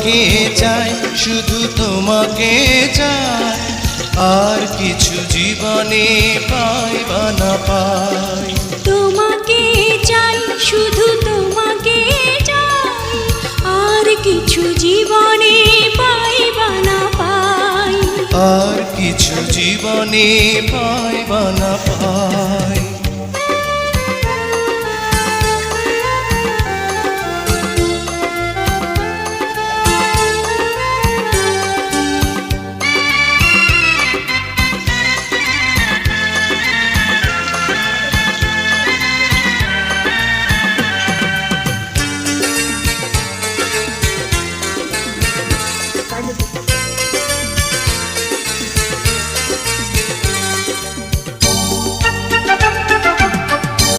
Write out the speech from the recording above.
তোমাকে চাই, শুধু তোমাকে চাই, আর কিছু জীবনে পাই বা না পাই। তোমাকে চাই, শুধু তোমাকে চাই, আর কিছু জীবনে পাই বা না পাই। আর কিছু জীবনে পাই বা না পাই।